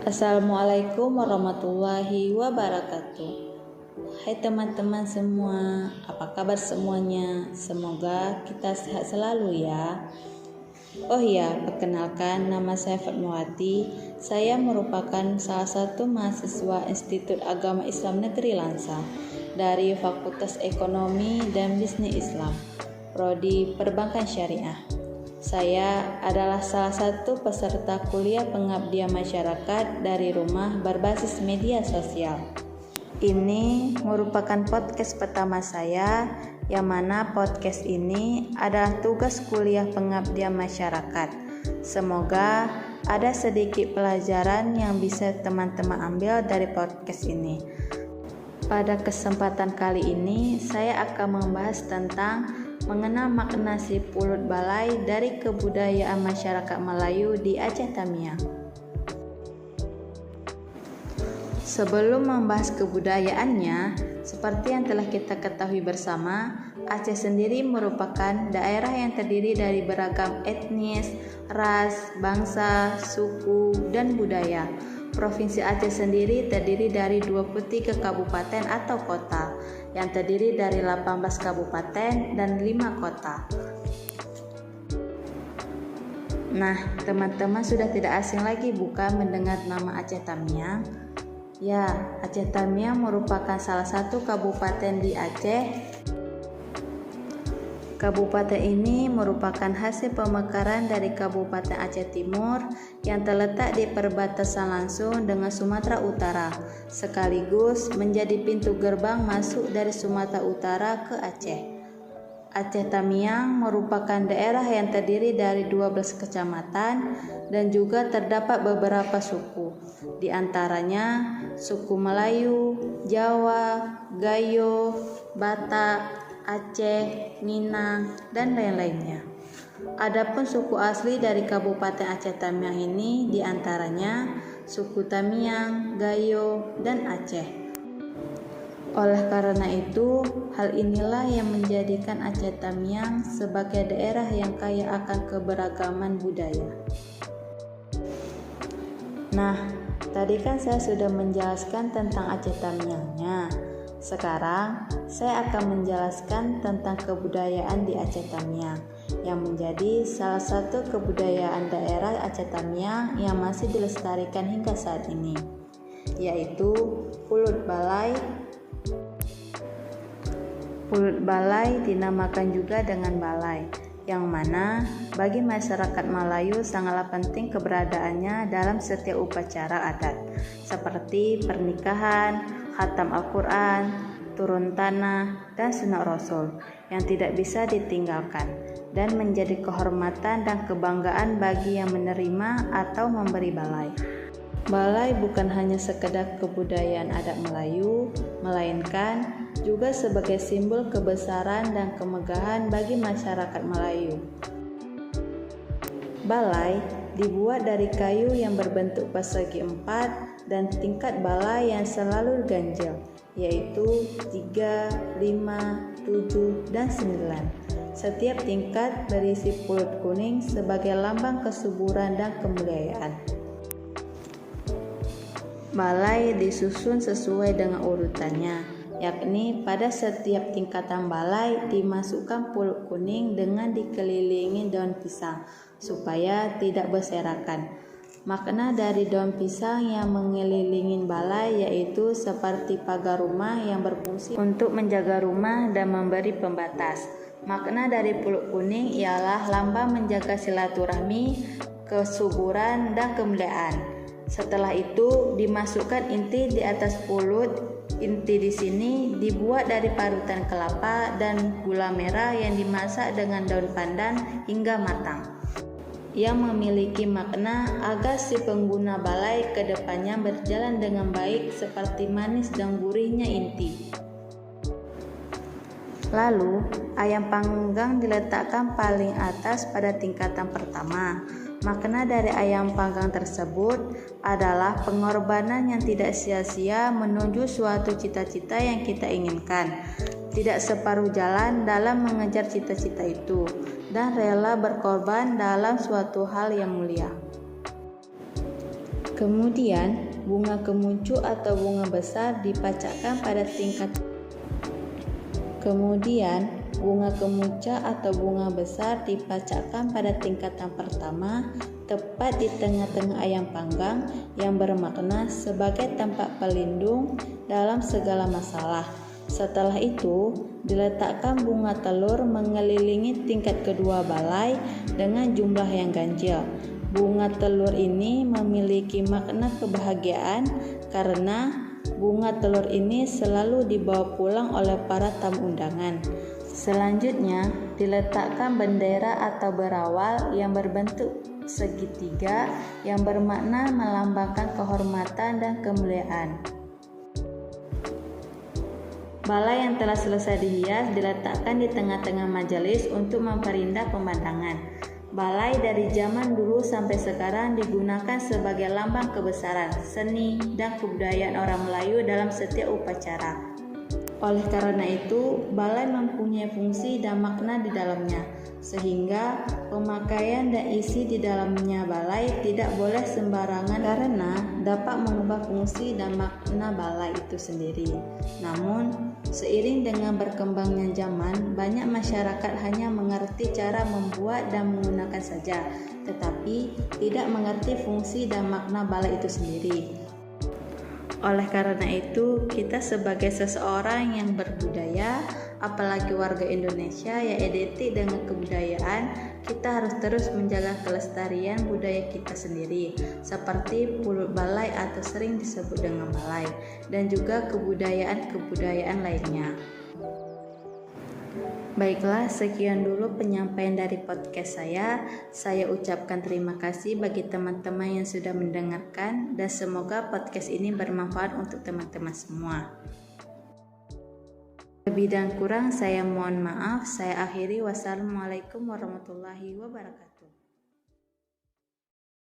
Assalamualaikum warahmatullahi wabarakatuh. Hai teman-teman semua, apa kabar semuanya? Semoga kita sehat selalu ya. Oh iya, perkenalkan nama saya Fatmawati. Saya merupakan salah satu mahasiswa Institut Agama Islam Negeri Lansa dari Fakultas Ekonomi dan Bisnis Islam, Prodi Perbankan Syariah. Saya adalah salah satu peserta kuliah pengabdian masyarakat dari rumah berbasis media sosial. Ini merupakan podcast pertama saya, yang mana podcast ini adalah tugas kuliah pengabdian masyarakat. Semoga ada sedikit pelajaran yang bisa teman-teman ambil dari podcast ini. Pada kesempatan kali ini, saya akan membahas tentang mengenal makna si pulut balai dari kebudayaan masyarakat Melayu di Aceh Tamiang. Sebelum membahas kebudayaannya, seperti yang telah kita ketahui bersama, Aceh sendiri merupakan daerah yang terdiri dari beragam etnis, ras, bangsa, suku, dan budaya. Provinsi Aceh sendiri terdiri dari 23 kabupaten atau kota, yang terdiri dari 18 kabupaten dan 5 kota. Nah, teman-teman sudah tidak asing lagi bukan mendengar nama Aceh Tamiang? Ya, Aceh Tamiang merupakan salah satu kabupaten di Aceh. Kabupaten ini merupakan hasil pemekaran dari Kabupaten Aceh Timur yang terletak di perbatasan langsung dengan Sumatera Utara, sekaligus menjadi pintu gerbang masuk dari Sumatera Utara ke Aceh. Aceh Tamiang merupakan daerah yang terdiri dari 12 kecamatan dan juga terdapat beberapa suku, di antaranya suku Melayu, Jawa, Gayo, Batak, Aceh, Minang, dan lain-lainnya. Adapun suku asli dari Kabupaten Aceh Tamiang ini diantaranya suku Tamiang, Gayo, dan Aceh. Oleh karena itu, hal inilah yang menjadikan Aceh Tamiang sebagai daerah yang kaya akan keberagaman budaya. Nah, tadi kan saya sudah menjelaskan tentang Aceh Tamiangnya. Sekarang, saya akan menjelaskan tentang kebudayaan di Aceh Tamiang, yang menjadi salah satu kebudayaan daerah Aceh Tamiang yang masih dilestarikan hingga saat ini, yaitu pulut balai. Pulut balai dinamakan juga dengan balai, yang mana bagi masyarakat Melayu sangatlah penting keberadaannya dalam setiap upacara adat, seperti pernikahan, khatam Al-Quran, turun tanah, dan sunat Rasul yang tidak bisa ditinggalkan dan menjadi kehormatan dan kebanggaan bagi yang menerima atau memberi balai. Balai bukan hanya sekedar kebudayaan adat Melayu, melainkan juga sebagai simbol kebesaran dan kemegahan bagi masyarakat Melayu. Balai dibuat dari kayu yang berbentuk persegi 4 dan tingkat balai yang selalu ganjil, yaitu 3, 5, 7, dan 9. Setiap tingkat berisi pulut kuning sebagai lambang kesuburan dan kemuliaan. Balai disusun sesuai dengan urutannya, yakni pada setiap tingkatan balai dimasukkan pulut kuning dengan dikelilingi daun pisang supaya tidak berserakan. Makna dari daun pisang yang mengelilingi balai yaitu seperti pagar rumah yang berfungsi untuk menjaga rumah dan memberi pembatas. Makna dari pulut kuning ialah lambang menjaga silaturahmi, kesuburan, dan kemuliaan. Setelah itu dimasukkan inti di atas pulut. Inti di sini dibuat dari parutan kelapa dan gula merah yang dimasak dengan daun pandan hingga matang, yang memiliki makna agar si pengguna balai ke depannya berjalan dengan baik seperti manis dan gurihnya inti. Lalu, ayam panggang diletakkan paling atas pada tingkatan pertama. Makna dari ayam panggang tersebut adalah pengorbanan yang tidak sia-sia menuju suatu cita-cita yang kita inginkan, tidak separuh jalan dalam mengejar cita-cita itu, dan rela berkorban dalam suatu hal yang mulia. Kemudian, bunga kemuncu atau bunga besar dipacakkan pada tingkat tingkatan pertama, tepat di tengah-tengah ayam panggang, yang bermakna sebagai tempat pelindung dalam segala masalah. Setelah itu, diletakkan bunga telur mengelilingi tingkat kedua balai dengan jumlah yang ganjil. Bunga telur ini memiliki makna kebahagiaan karena bunga telur ini selalu dibawa pulang oleh para tamu undangan. Selanjutnya, diletakkan bendera atau berawal yang berbentuk segitiga yang bermakna melambangkan kehormatan dan kemuliaan. Balai yang telah selesai dihias diletakkan di tengah-tengah majelis untuk memperindah pemandangan. Balai dari zaman dulu sampai sekarang digunakan sebagai lambang kebesaran, seni, dan kebudayaan orang Melayu dalam setiap upacara. Oleh karena itu, balai mempunyai fungsi dan makna di dalamnya, sehingga pemakaian dan isi di dalamnya balai tidak boleh sembarangan karena dapat mengubah fungsi dan makna balai itu sendiri. Namun, seiring dengan berkembangnya zaman, banyak masyarakat hanya mengerti cara membuat dan menggunakan saja, tetapi tidak mengerti fungsi dan makna balai itu sendiri. Oleh karena itu, kita sebagai seseorang yang berbudaya, apalagi warga Indonesia yang identik dengan kebudayaan, kita harus terus menjaga kelestarian budaya kita sendiri, seperti pulut balai atau sering disebut dengan balai, dan juga kebudayaan-kebudayaan lainnya. Baiklah, sekian dulu penyampaian dari podcast saya. Saya ucapkan terima kasih bagi teman-teman yang sudah mendengarkan, dan semoga podcast ini bermanfaat untuk teman-teman semua. Lebih dan kurang saya mohon maaf. Saya akhiri. Wassalamualaikum warahmatullahi wabarakatuh.